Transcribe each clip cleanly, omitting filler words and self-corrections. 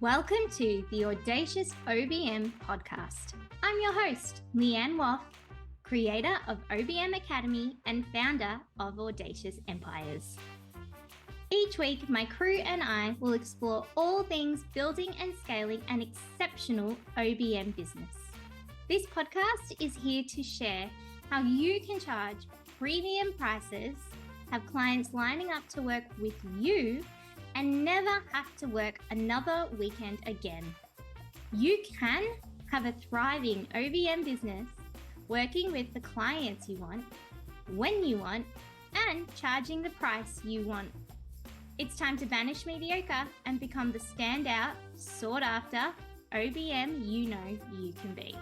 Welcome to the Audacious OBM podcast. I'm your host, Leanne Woff, creator of OBM Academy and founder of Audacious Empires. Each week, my crew and I will explore all things building and scaling an exceptional OBM business. This podcast is here to share how you can charge premium prices, have clients lining up to work with you, and never have to work another weekend again. You can have a thriving OBM business working with the clients you want, when you want, and charging the price you want. It's time to banish mediocre and become the standout, sought after OBM you know you can be.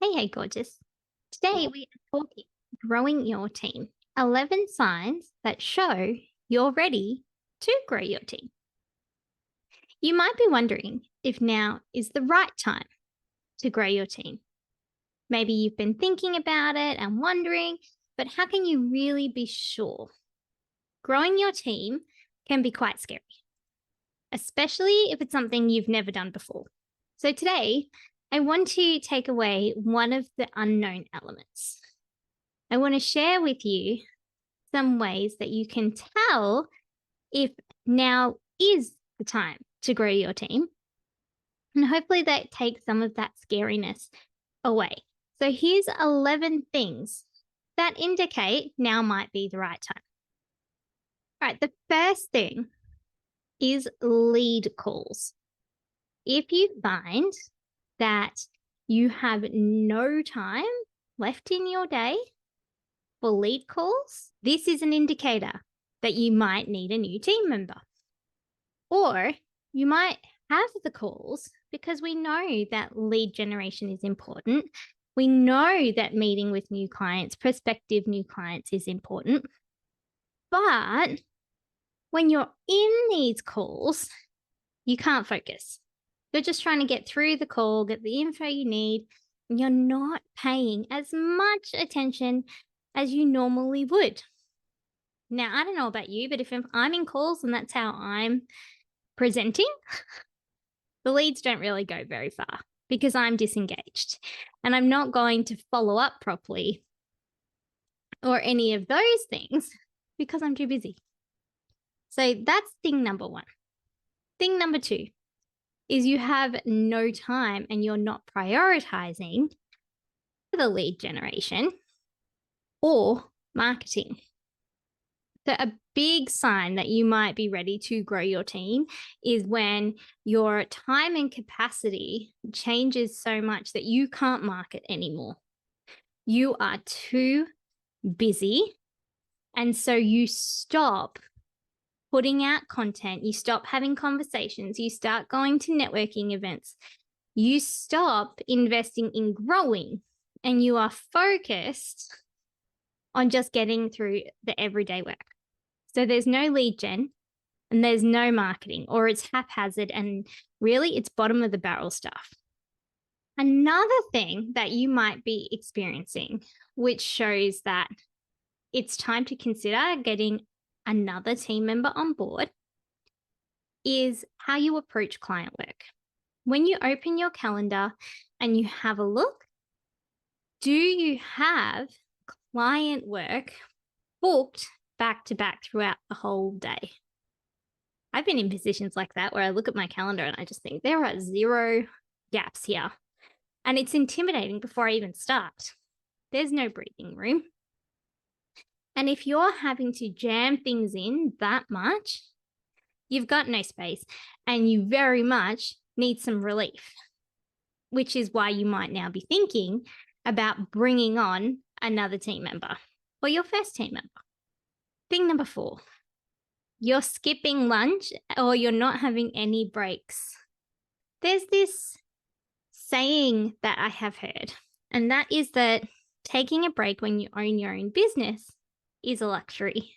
Hey, gorgeous. Today we are talking growing your team. 11 signs that show you're ready to grow your team. You might be wondering if now is the right time to grow your team. Maybe you've been thinking about it and wondering, but how can you really be sure? Growing your team can be quite scary, especially if it's something you've never done before. So today, I want to take away one of the unknown elements. I want to share with you some ways that you can tell if now is the time to grow your team. And hopefully that takes some of that scariness away. So here's 11 things that indicate now might be the right time. All right, the first thing is lead calls. If you find that you have no time left in your day for lead calls, this is an indicator that you might need a new team member. Or you might have the calls because we know that lead generation is important. We know that meeting with new clients, prospective new clients is important. But when you're in these calls, you can't focus. You're just trying to get through the call, get the info you need, and you're not paying as much attention as you normally would. Now, I don't know about you, but if I'm in calls and that's how I'm presenting, the leads don't really go very far because I'm disengaged and I'm not going to follow up properly or any of those things because I'm too busy. So that's thing number one. Thing number two is you have no time and you're not prioritizing the lead generation or marketing. So a big sign that you might be ready to grow your team is when your time and capacity changes so much that you can't market anymore. You are too busy. And so you stop putting out content, you stop having conversations, you start going to networking events, you stop investing in growing, and you are focused on just getting through the everyday work. So there's no lead gen and there's no marketing, or it's haphazard and really it's bottom of the barrel stuff. Another thing that you might be experiencing, which shows that it's time to consider getting another team member on board, is how you approach client work. When you open your calendar and you have a look, do you have client work booked back to back throughout the whole day? I've been in positions like that where I look at my calendar and I just think there are zero gaps here. And it's intimidating before I even start. There's no breathing room. And if you're having to jam things in that much, you've got no space and you very much need some relief, which is why you might now be thinking about bringing on another team member or your first team member. Thing number 4, you're skipping lunch or you're not having any breaks. There's this saying that I have heard, and that is that taking a break when you own your own business is a luxury,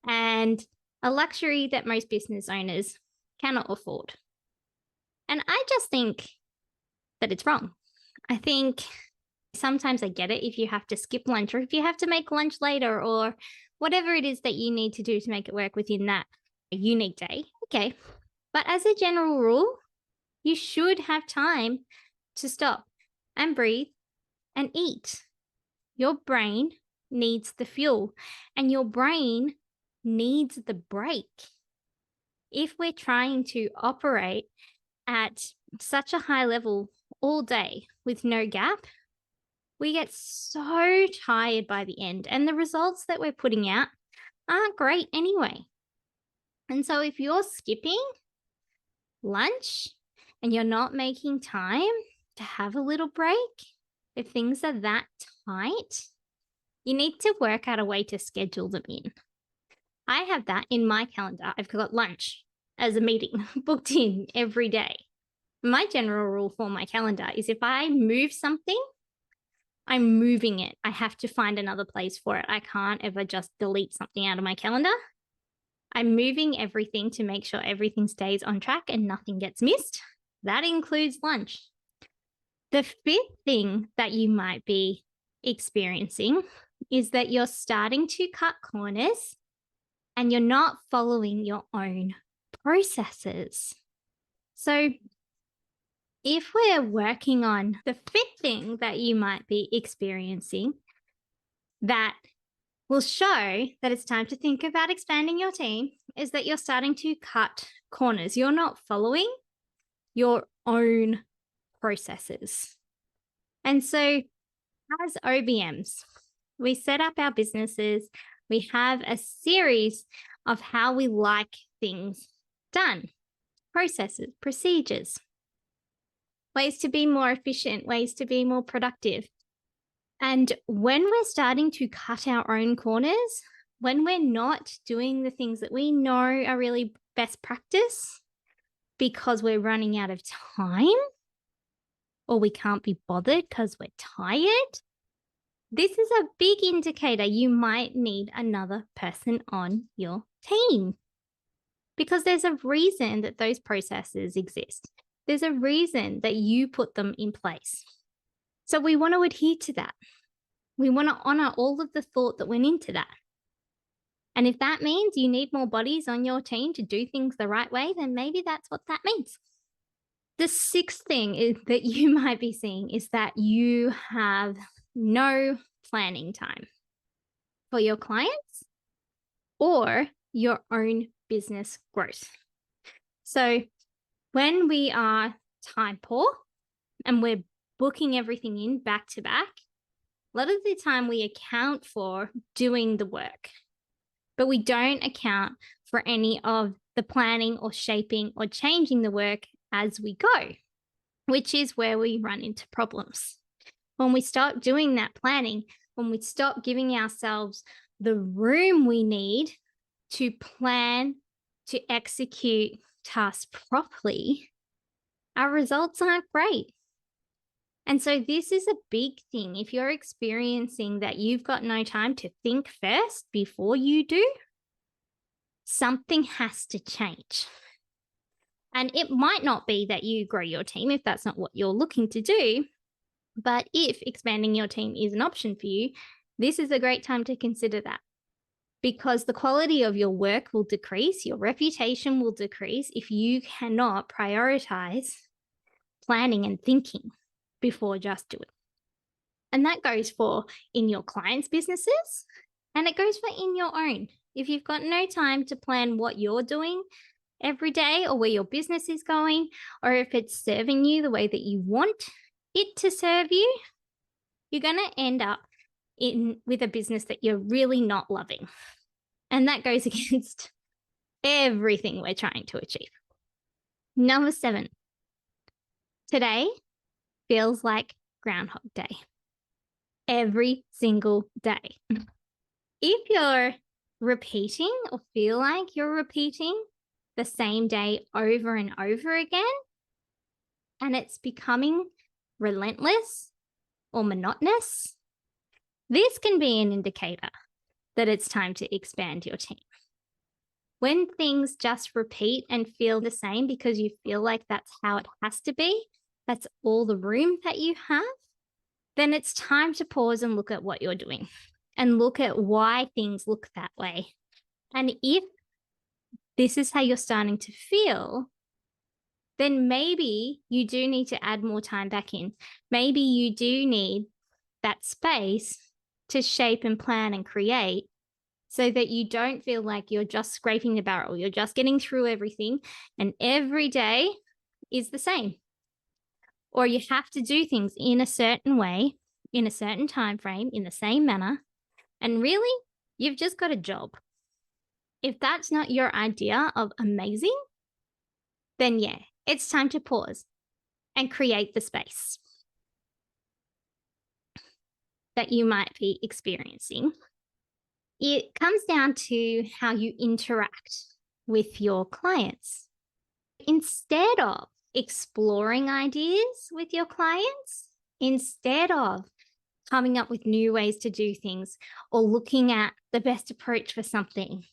and a luxury that most business owners cannot afford. And I just think that it's wrong. I think sometimes I get it if you have to skip lunch or if you have to make lunch later or whatever it is that you need to do to make it work within that unique day. Okay, But as a general rule, you should have time to stop and breathe and eat. Your brain needs the fuel, and your brain needs the break. If we're trying to operate at such a high level all day with no gap, we get so tired by the end, and the results that we're putting out aren't great anyway. And so if you're skipping lunch and you're not making time to have a little break, if things are that tight, you need to work out a way to schedule them in. I have that in my calendar. I've got lunch as a meeting booked in every day. My general rule for my calendar is if I move something, I'm moving it. I have to find another place for it. I can't ever just delete something out of my calendar. I'm moving everything to make sure everything stays on track and nothing gets missed. That includes lunch. The fifth thing that you might be experiencing is that you're starting to cut corners and you're not following your own processes. So if we're working on the fifth thing that you might be experiencing, that will show that it's time to think about expanding your team, is that you're starting to cut corners. You're not following your own processes. And so as OBMs, we set up our businesses. We have a series of how we like things done, processes, procedures, ways to be more efficient, ways to be more productive. And when we're starting to cut our own corners, when we're not doing the things that we know are really best practice because we're running out of time or we can't be bothered because we're tired, this is a big indicator you might need another person on your team, because there's a reason that those processes exist. There's a reason that you put them in place. So we want to adhere to that. We want to honor all of the thought that went into that. And if that means you need more bodies on your team to do things the right way, then maybe that's what that means. The sixth thing is that you might be seeing is that you have no planning time for your clients or your own business growth. So when we are time poor and we're booking everything in back to back, a lot of the time we account for doing the work, but we don't account for any of the planning or shaping or changing the work as we go, which is where we run into problems. When we stop doing that planning, when we stop giving ourselves the room we need to plan, to execute tasks properly, our results aren't great. And so this is a big thing. If you're experiencing that you've got no time to think first before you do, something has to change. And it might not be that you grow your team if that's not what you're looking to do. But if expanding your team is an option for you, this is a great time to consider that, because the quality of your work will decrease, your reputation will decrease if you cannot prioritize planning and thinking before just doing. And that goes for in your clients' businesses, and it goes for in your own. If you've got no time to plan what you're doing every day or where your business is going, or if it's serving you the way that you want it to serve you, you're going to end up with a business that you're really not loving. And that goes against everything we're trying to achieve. Number 7, today feels like Groundhog Day. Every single day. If you're repeating or feel like you're repeating the same day over and over again, and it's becoming relentless or monotonous, this can be an indicator that it's time to expand your team. When things just repeat and feel the same because you feel like that's how it has to be, that's all the room that you have, then it's time to pause and look at what you're doing and look at why things look that way. And if this is how you're starting to feel, then maybe you do need to add more time back in. Maybe you do need that space to shape and plan and create so that you don't feel like you're just scraping the barrel. You're just getting through everything and every day is the same. Or you have to do things in a certain way, in a certain time frame, in the same manner. And really, you've just got a job. If that's not your idea of amazing, then yeah, it's time to pause and create the space that you might be experiencing. It comes down to how you interact with your clients. Instead of exploring ideas with your clients, instead of coming up with new ways to do things or looking at the best approach for something,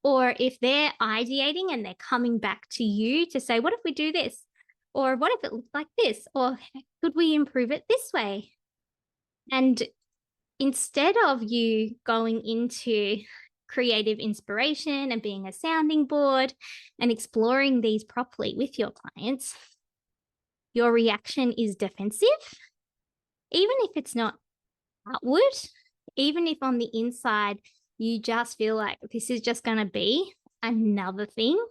or if they're ideating and they're coming back to you to say, what if we do this? Or what if it looked like this? Or could we improve it this way? And instead of you going into creative inspiration and being a sounding board and exploring these properly with your clients, your reaction is defensive, even if it's not outward, even if on the inside you just feel like this is just going to be another thing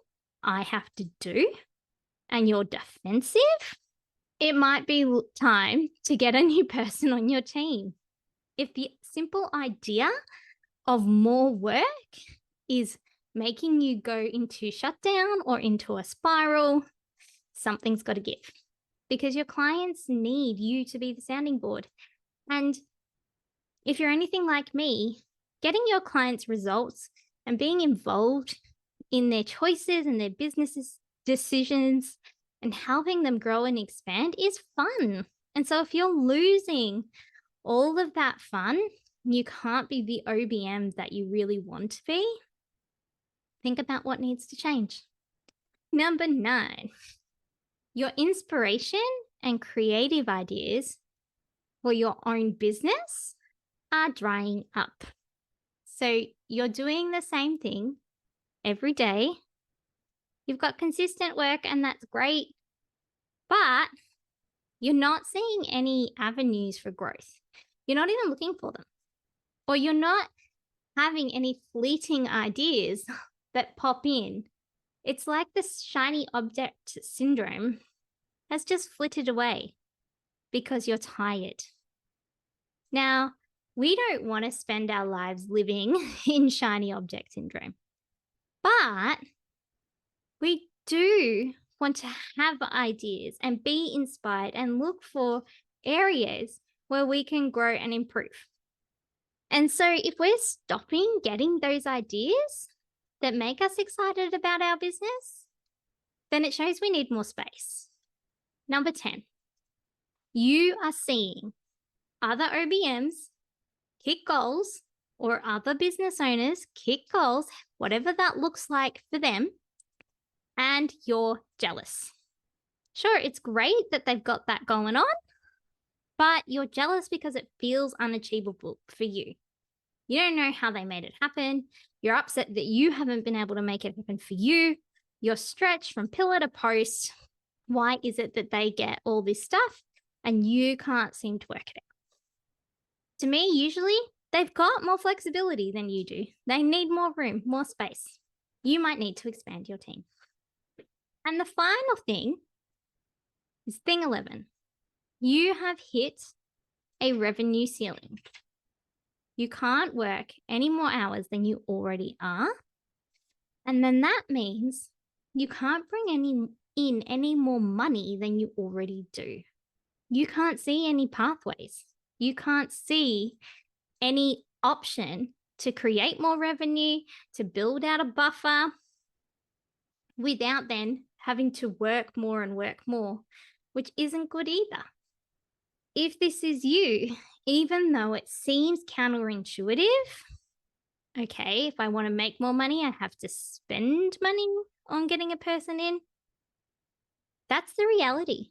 I have to do, and you're defensive, it might be time to get a new person on your team. If the simple idea of more work is making you go into shutdown or into a spiral, something's got to give, because your clients need you to be the sounding board. And if you're anything like me, getting your clients results and being involved in their choices and their business decisions and helping them grow and expand is fun. And so if you're losing all of that fun, you can't be the OBM that you really want to be, think about what needs to change. Number 9, your inspiration and creative ideas for your own business are drying up. So you're doing the same thing every day. You've got consistent work and that's great, but you're not seeing any avenues for growth. You're not even looking for them, or you're not having any fleeting ideas that pop in. It's like this shiny object syndrome has just flitted away because you're tired. Now, we don't want to spend our lives living in shiny object syndrome, but we do want to have ideas and be inspired and look for areas where we can grow and improve. And so if we're stopping getting those ideas that make us excited about our business, then it shows we need more space. Number 10, you are seeing other OBMs kick goals or other business owners kick goals, whatever that looks like for them, and you're jealous. Sure, it's great that they've got that going on, but you're jealous because it feels unachievable for you. You don't know how they made it happen. You're upset that you haven't been able to make it happen for you. You're stretched from pillar to post. Why is it that they get all this stuff and you can't seem to work it out? To me, usually they've got more flexibility than you do. They need more room, more space. You might need to expand your team. And the final thing is thing 11. You have hit a revenue ceiling. You can't work any more hours than you already are. And then that means you can't bring in any more money than you already do. You can't see any pathways. You can't see any option to create more revenue, to build out a buffer without then having to work more and work more, which isn't good either. If this is you, even though it seems counterintuitive, okay, if I want to make more money, I have to spend money on getting a person in. That's the reality.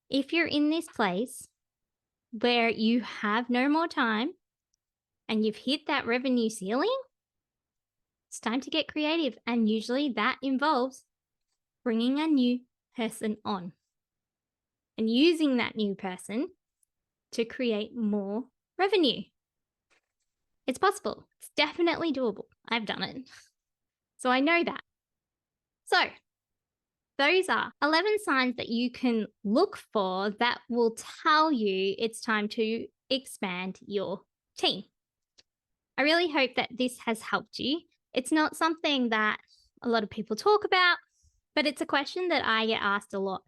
If you're in this place where you have no more time and you've hit that revenue ceiling, it's time to get creative. And usually that involves bringing a new person on and using that new person to create more revenue. It's possible. It's definitely doable. I've done it. So I know that. So those are 11 signs that you can look for that will tell you it's time to expand your team. I really hope that this has helped you. It's not something that a lot of people talk about, but it's a question that I get asked a lot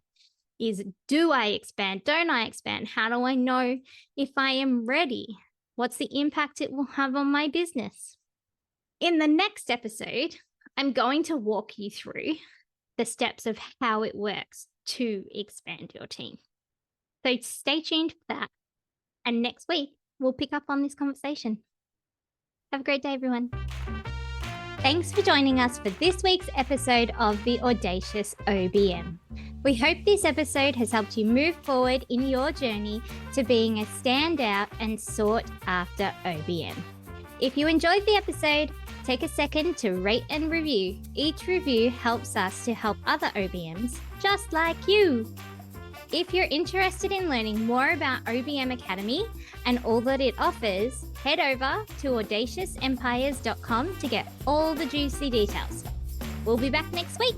is, do I expand? Don't I expand? How do I know if I am ready? What's the impact it will have on my business? In the next episode, I'm going to walk you through the steps of how it works to expand your team. So stay tuned for that. And next week, we'll pick up on this conversation. Have a great day, everyone. Thanks for joining us for this week's episode of the Audacious OBM. We hope this episode has helped you move forward in your journey to being a standout and sought after OBM. If you enjoyed the episode, take a second to rate and review. Each review helps us to help other OBMs just like you. If you're interested in learning more about OBM Academy and all that it offers, head over to audaciousempires.com to get all the juicy details. We'll be back next week.